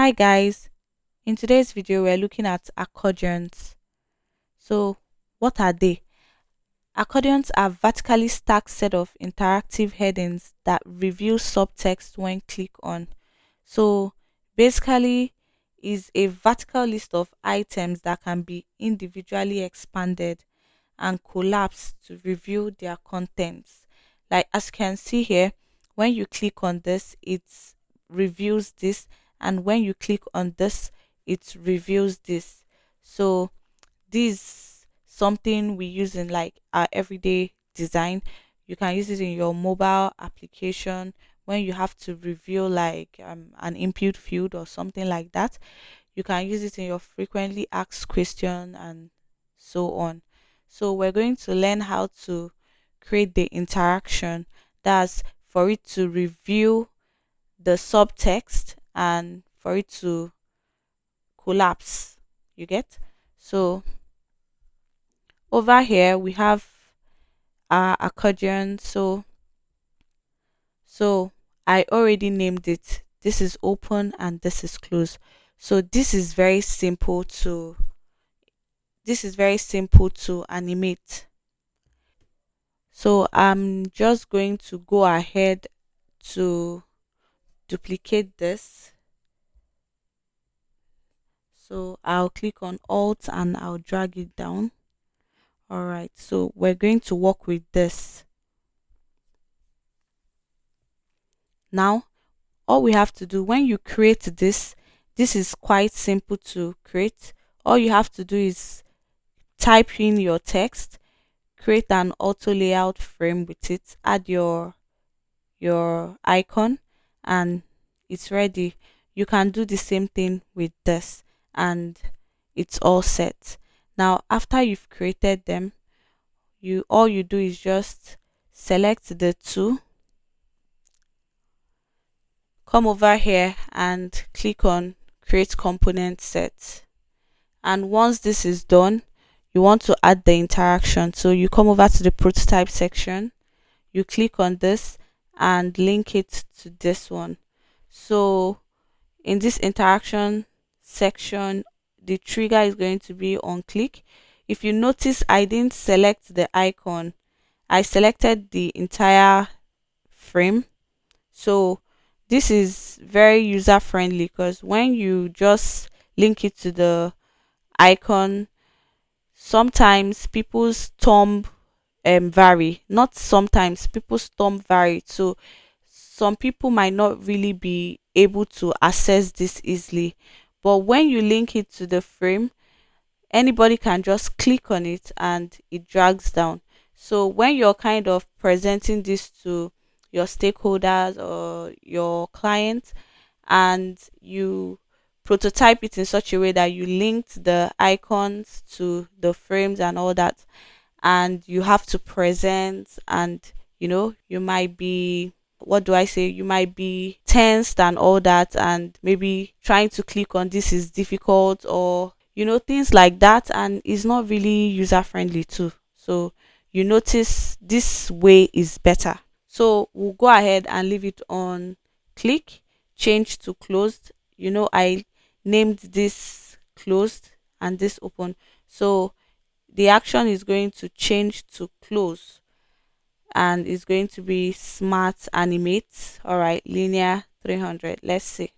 Hi guys, in today's video we're looking at accordions. So what are they? Accordions are vertically stacked set of interactive headings that reveal subtext when clicked on. So basically is a vertical list of items that can be individually expanded and collapsed to reveal their contents. Like as you can see here, when you click on this, it reveals this, and when you click on this, it reveals this. So this something we use in like our everyday design. You can use it in your mobile application when you have to reveal like an input field or something like that. You can use it in your frequently asked question and so on. So we're going to learn how to create the interaction. That's for it to reveal the subtext and for it to collapse. You get? So over here we have our accordion. So I already named it. This is open and this is closed. So this is very simple to animate. So I'm just going to go ahead to duplicate this. So I'll click on Alt and I'll drag it down. All right. So we're going to work with this. Now, all we have to do when you create this is quite simple to create. All you have to do is type in your text, create an auto layout frame with it, add your icon, and it's ready. You can do the same thing with this, and it's all set. Now after you've created them, you all you do is just select the two, come over here and click on create component set. And once this is done, you want to add the interaction, so you come over to the prototype section, you click on this and link it to this one. So in this interaction section, the trigger is going to be on click. If you notice, I didn't select the icon, I selected the entire frame. So this is very user friendly because when you just link it to the icon, sometimes people's thumb vary, not sometimes people's thumb vary, so some people might not really be able to access this easily. But when you link it to the frame, anybody can just click on it and it drags down. So when you're kind of presenting this to your stakeholders or your clients, and you prototype it in such a way that you linked the icons to the frames and all that, and you have to present, and you might be, what do I say, you might be tensed and all that, and maybe trying to click on this is difficult, or things like that, and it's not really user friendly too. So you notice this way is better. So we'll go ahead and leave it on click, change to closed. I named this closed and this open. So the action is going to change to close, and it's going to be smart animate. All right, linear 300. Let's see.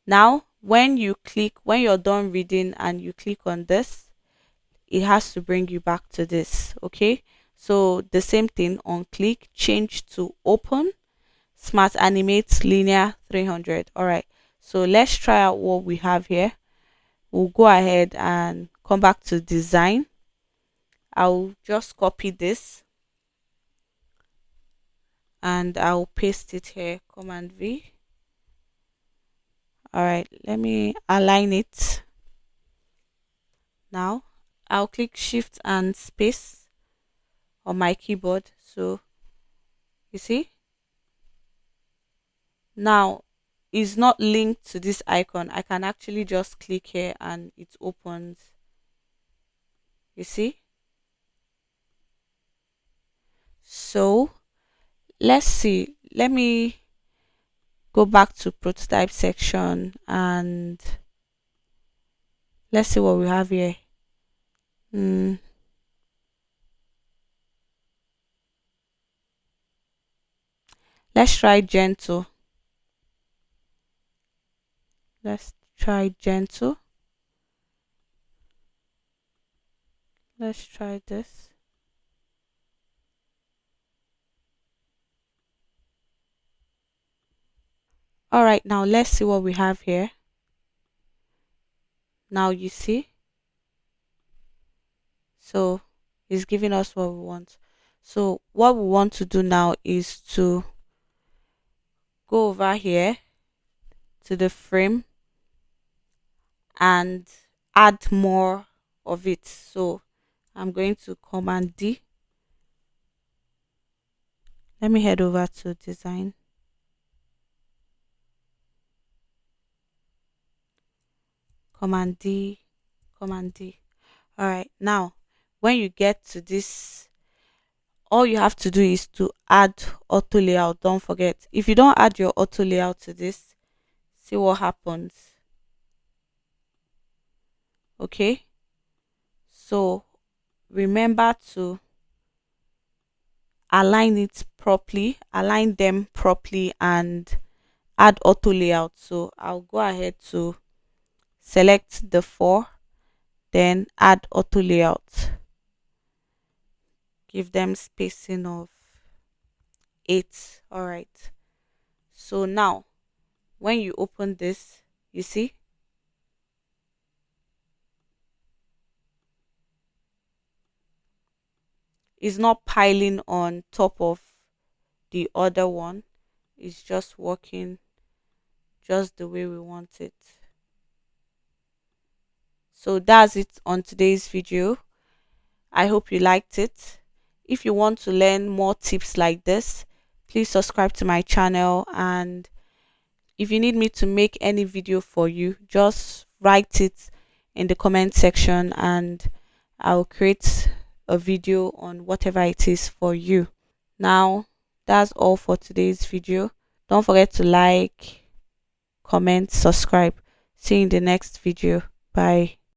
Now when you're done reading and you click on this, it has to bring you back to this. Okay, so the same thing, on click, change to open, smart animate linear 300. All right, so let's try out what we have here. We'll go ahead and come back to design. I'll just copy this and I'll paste it here, command V. All right, let me align it. Now I'll click shift and space on my keyboard. So you see, now is not linked to this icon. I can actually just click here and it opens. You see? So let's see. Let me go back to prototype section and let's see what we have here. Hmm. Let's try gentle. Let's try gentle. Let's try this. All right, now let's see what we have here. Now you see, so it's giving us what we want. So what we want to do now is to go over here to the frame and add more of it. So I'm going to Command D. Let me head over to design. Command D, Command D. All right, now when you get to this, all you have to do is to add auto layout. Don't forget, if you don't add your auto layout to this, see what happens. Okay, so remember to align it properly, align them properly, and add auto layout. So I'll go ahead to select the 4, then add auto layout, give them spacing of 8. All right, so now when you open this, you see it's not piling on top of the other one. It's just working just the way we want it. So that's it on today's video. I hope you liked it. If you want to learn more tips like this, please subscribe to my channel, and if you need me to make any video for you, just write it in the comment section and I'll create a video on whatever it is for you. Now, that's all for today's video. Don't forget to like, comment, subscribe. See you in the next video. Bye.